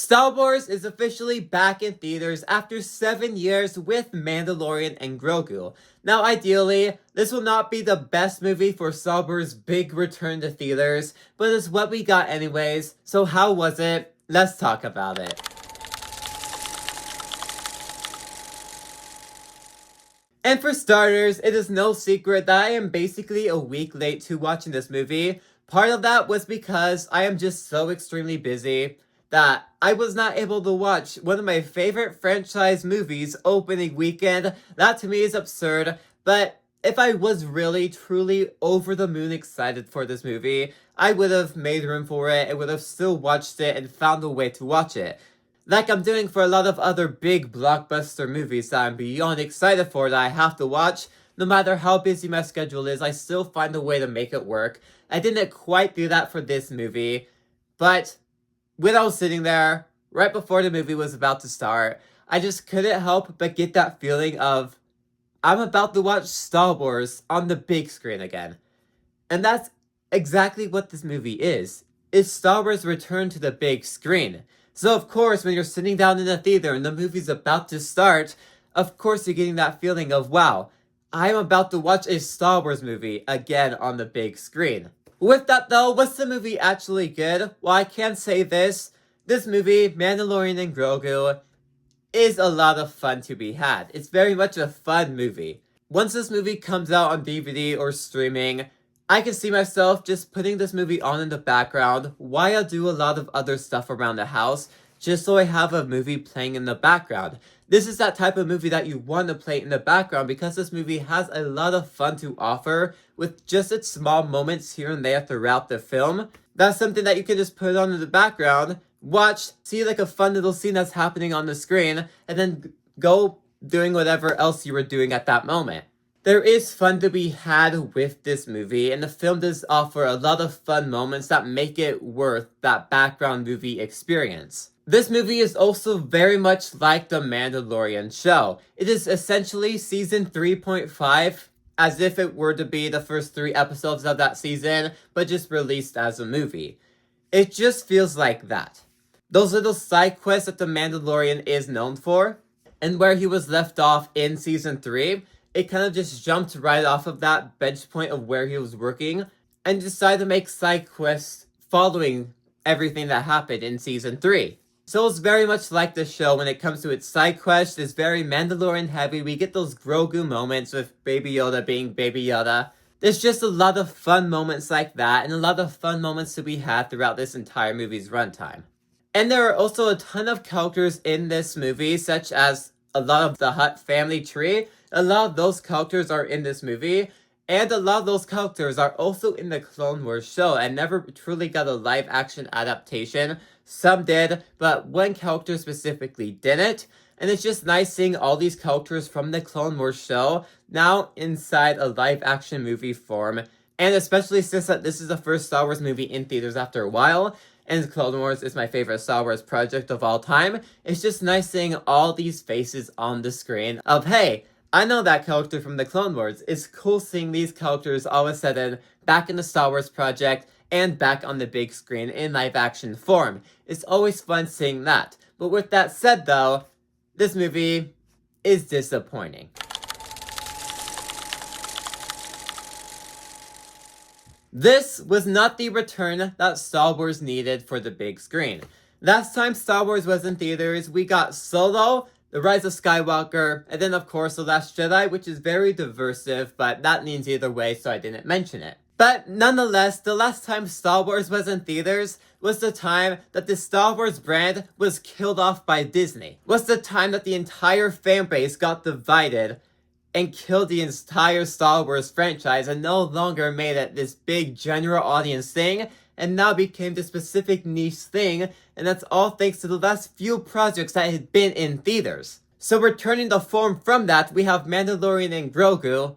Star Wars is officially back in theaters after 7 years with Mandalorian and Grogu. Now ideally, this will not be the best movie for Star Wars' big return to theaters, but it's what we got anyways, so how was it? Let's talk about it. And for starters, it is no secret that I am basically a week late to watching this movie. Part of that was because I am just so extremely busy that I was not able to watch one of my favorite franchise movies opening weekend. That to me is absurd, but if I was really truly over the moon excited for this movie, I would have made room for it and would have still watched it and found a way to watch it. Like I'm doing for a lot of other big blockbuster movies that I'm beyond excited for that I have to watch. No matter how busy my schedule is, I still find a way to make it work. I didn't quite do that for this movie, but when I was sitting there, right before the movie was about to start, I just couldn't help but get that feeling of, I'm about to watch Star Wars on the big screen again. And that's exactly what this movie is. It's Star Wars' return to the big screen. So of course, when you're sitting down in a theater and the movie's about to start, of course you're getting that feeling of, wow, I'm about to watch a Star Wars movie again on the big screen. With that though, was the movie actually good? Well, I can say this. This movie, Mandalorian and Grogu, is a lot of fun to be had. It's very much a fun movie. Once this movie comes out on DVD or streaming, I can see myself just putting this movie on in the background while I do a lot of other stuff around the house, just so I have a movie playing in the background. This is that type of movie that you want to play in the background because this movie has a lot of fun to offer with just its small moments here and there throughout the film. That's something that you can just put on in the background, watch, see like a fun little scene that's happening on the screen, and then go doing whatever else you were doing at that moment. There is fun to be had with this movie, and the film does offer a lot of fun moments that make it worth that background movie experience. This movie is also very much like the Mandalorian show. It is essentially season 3.5, as if it were to be the first 3 episodes of that season, but just released as a movie. It just feels like that. Those little side quests that the Mandalorian is known for, and where he was left off in season 3, it kind of just jumped right off of that bench point of where he was working, and decided to make side quests following everything that happened in season 3. So it's very much like the show when it comes to its side quests. It's very Mandalorian heavy. We get those Grogu moments with Baby Yoda being Baby Yoda. There's just a lot of fun moments like that, and a lot of fun moments to be had throughout this entire movie's runtime. And there are also a ton of characters in this movie, such as a lot of the Hutt family tree. A lot of those characters are in this movie, and a lot of those characters are also in the Clone Wars show and never truly got a live-action adaptation. Some did, but one character specifically didn't. And it's just nice seeing all these characters from the Clone Wars show now inside a live-action movie form. And especially since this is the first Star Wars movie in theaters after a while, and Clone Wars is my favorite Star Wars project of all time, it's just nice seeing all these faces on the screen of, hey, I know that character from the Clone Wars. It's cool seeing these characters all of a sudden back in the Star Wars project and back on the big screen in live-action form. It's always fun seeing that. But with that said though, this movie is disappointing. This was not the return that Star Wars needed for the big screen. Last time Star Wars was in theaters, we got Solo, The Rise of Skywalker, and then of course The Last Jedi, which is very diversive, but that means either way, so I didn't mention it. But nonetheless, the last time Star Wars was in theaters was the time that the Star Wars brand was killed off by Disney. Was the time that the entire fan base got divided and killed the entire Star Wars franchise and no longer made it this big general audience thing, and now became this specific niche thing, and that's all thanks to the last few projects that had been in theaters. So returning the form from that, we have Mandalorian and Grogu,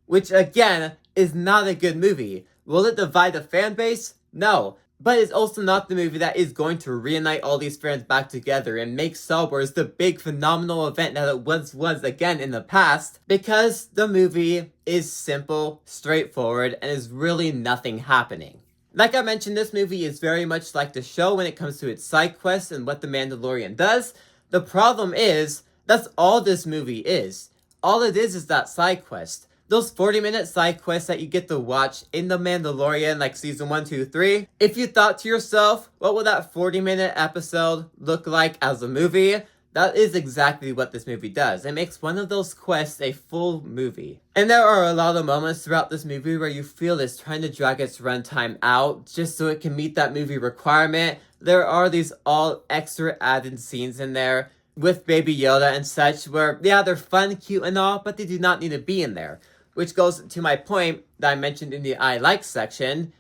which again, is not a good movie. Will it divide the fan base? No. But it's also not the movie that is going to reunite all these fans back together and make Star Wars the big phenomenal event that it once was again in the past, because the movie is simple, straightforward, and is really nothing happening. Like I mentioned, this movie is very much like the show when it comes to its side quests and what the Mandalorian does. The problem is, that's all this movie is. All it is that side quest. Those 40-minute side quests that you get to watch in The Mandalorian, like season 1, 2, 3. If you thought to yourself, what will that 40-minute episode look like as a movie? That is exactly what this movie does. It makes one of those quests a full movie. And there are a lot of moments throughout this movie where you feel it's trying to drag its runtime out just so it can meet that movie requirement. There are these all extra added scenes in there with Baby Yoda and such where, yeah, they're fun, cute, and all, but they do not need to be in there. Which goes to my point that I mentioned in the I like section.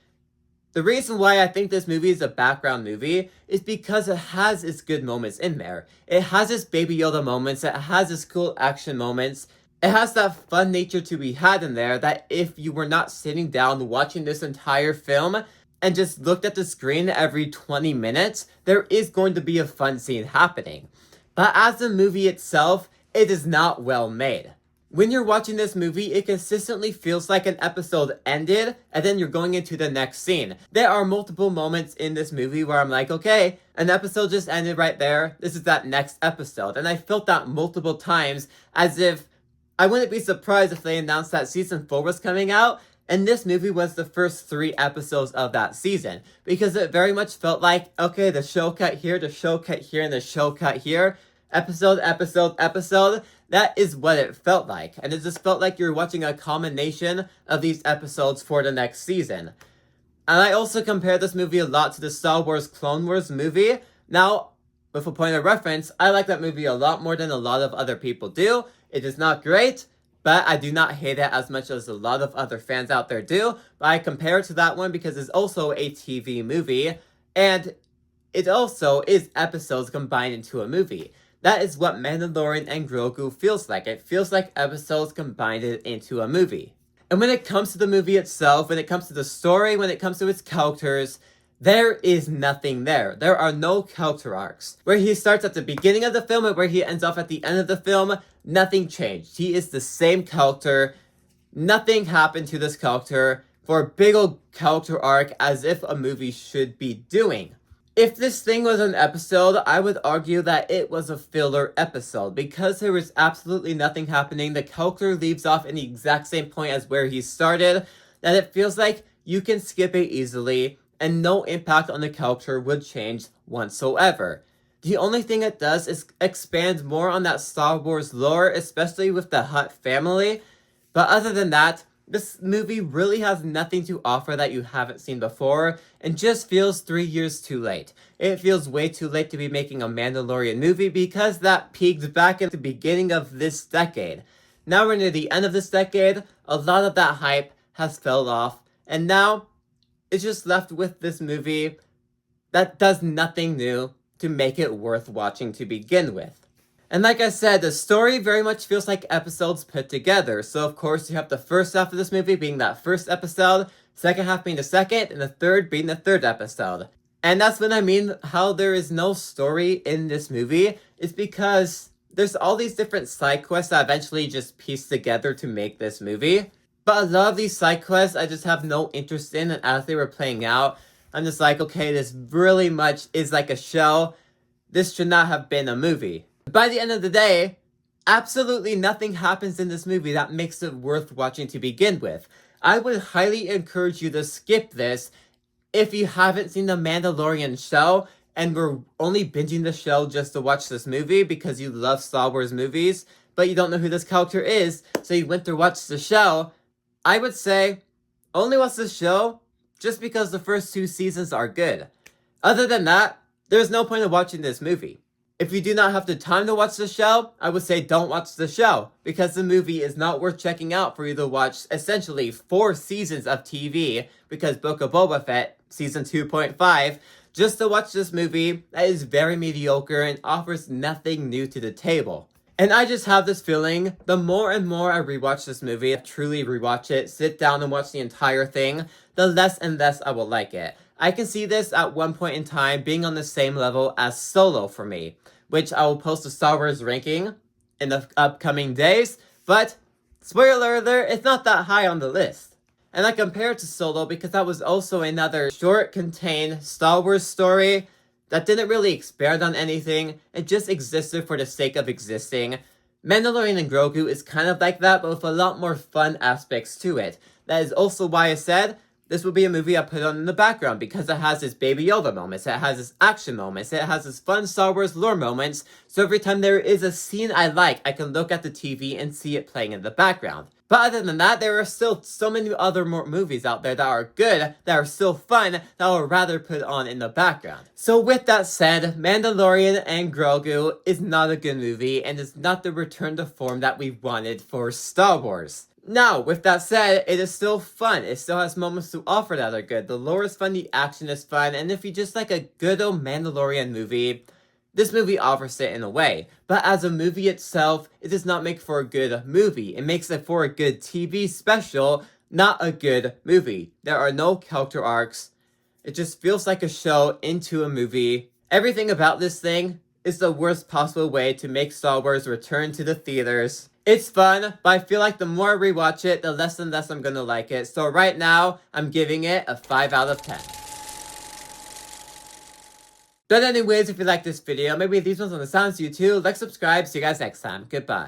The reason why I think this movie is a background movie is because it has its good moments in there. It has its Baby Yoda moments, it has its cool action moments, it has that fun nature to be had in there that if you were not sitting down watching this entire film and just looked at the screen every 20 minutes, there is going to be a fun scene happening. But as the movie itself, it is not well made. When you're watching this movie, it consistently feels like an episode ended, and then you're going into the next scene. There are multiple moments in this movie where I'm like, okay, an episode just ended right there, this is that next episode. And I felt that multiple times, as if I wouldn't be surprised if they announced that season 4 was coming out, and this movie was the first 3 episodes of that season. Because it very much felt like, okay, the show cut here, the show cut here, and the show cut here. Episode, episode, episode. That is what it felt like. And it just felt like you're watching a combination of these episodes for the next season. And I also compare this movie a lot to the Star Wars Clone Wars movie. Now, with a point of reference, I like that movie a lot more than a lot of other people do. It is not great, but I do not hate it as much as a lot of other fans out there do. But I compare it to that one because it's also a TV movie. And it also is episodes combined into a movie. That is what Mandalorian and Grogu feels like. It feels like episodes combined into a movie. And when it comes to the movie itself, when it comes to the story, when it comes to its characters, there is nothing there. There are no character arcs. Where he starts at the beginning of the film and where he ends off at the end of the film, nothing changed. He is the same character. Nothing happened to this character for a big old character arc as if a movie should be doing. If this thing was an episode, I would argue that it was a filler episode. Because there was absolutely nothing happening, the character leaves off in the exact same point as where he started, that it feels like you can skip it easily, and no impact on the character would change whatsoever. The only thing it does is expand more on that Star Wars lore, especially with the Hutt family. But other than that, this movie really has nothing to offer that you haven't seen before, and just feels 3 years too late. It feels way too late to be making a Mandalorian movie because that peaked back at the beginning of this decade. Now we're near the end of this decade, a lot of that hype has fell off, and now it's just left with this movie that does nothing new to make it worth watching to begin with. And like I said, the story very much feels like episodes put together. So of course you have the first half of this movie being that first episode, second half being the second, and the third being the third episode. And that's what I mean how there is no story in this movie, is because there's all these different side quests that eventually just piece together to make this movie. But a lot of these side quests I just have no interest in, and as they were playing out, I'm just like, okay, this really much is like a show. This should not have been a movie. By the end of the day, absolutely nothing happens in this movie that makes it worth watching to begin with. I would highly encourage you to skip this if you haven't seen the Mandalorian show and were only binging the show just to watch this movie because you love Star Wars movies, but you don't know who this character is, so you went to watch the show. I would say, only watch the show just because the first 2 seasons are good. Other than that, there's no point in watching this movie. If you do not have the time to watch the show, I would say don't watch the show, because the movie is not worth checking out for you to watch essentially 4 seasons of TV, because Book of Boba Fett, season 2.5, just to watch this movie that is very mediocre and offers nothing new to the table. And I just have this feeling, the more and more I rewatch this movie, truly rewatch it, sit down and watch the entire thing, the less and less I will like it. I can see this at one point in time being on the same level as Solo for me, which I will post a Star Wars ranking in the upcoming days, but spoiler alert, it's not that high on the list. And I compare it to Solo because that was also another short, contained Star Wars story that didn't really expand on anything, it just existed for the sake of existing. Mandalorian and Grogu is kind of like that, but with a lot more fun aspects to it. That is also why I said this would be a movie I put on in the background, because it has its Baby Yoda moments, it has its action moments, it has its fun Star Wars lore moments, so every time there is a scene I like, I can look at the TV and see it playing in the background. But other than that, there are still so many other more movies out there that are good, that are still fun, that I would rather put on in the background. So with that said, Mandalorian and Grogu is not a good movie, and is not the return to form that we wanted for Star Wars. Now, with that said, it is still fun. It still has moments to offer that are good. The lore is fun, the action is fun, and if you just like a good old Mandalorian movie, this movie offers it in a way. But as a movie itself, it does not make for a good movie. It makes it for a good TV special, not a good movie. There are no character arcs. It just feels like a show into a movie. Everything about this thing is the worst possible way to make Star Wars return to the theaters. It's fun, but I feel like the more I rewatch it, the less and less I'm gonna like it. So right now, I'm giving it a 5 out of 10. But anyways, if you like this video, maybe these ones on the sounds you too, like, subscribe, see you guys next time. Goodbye.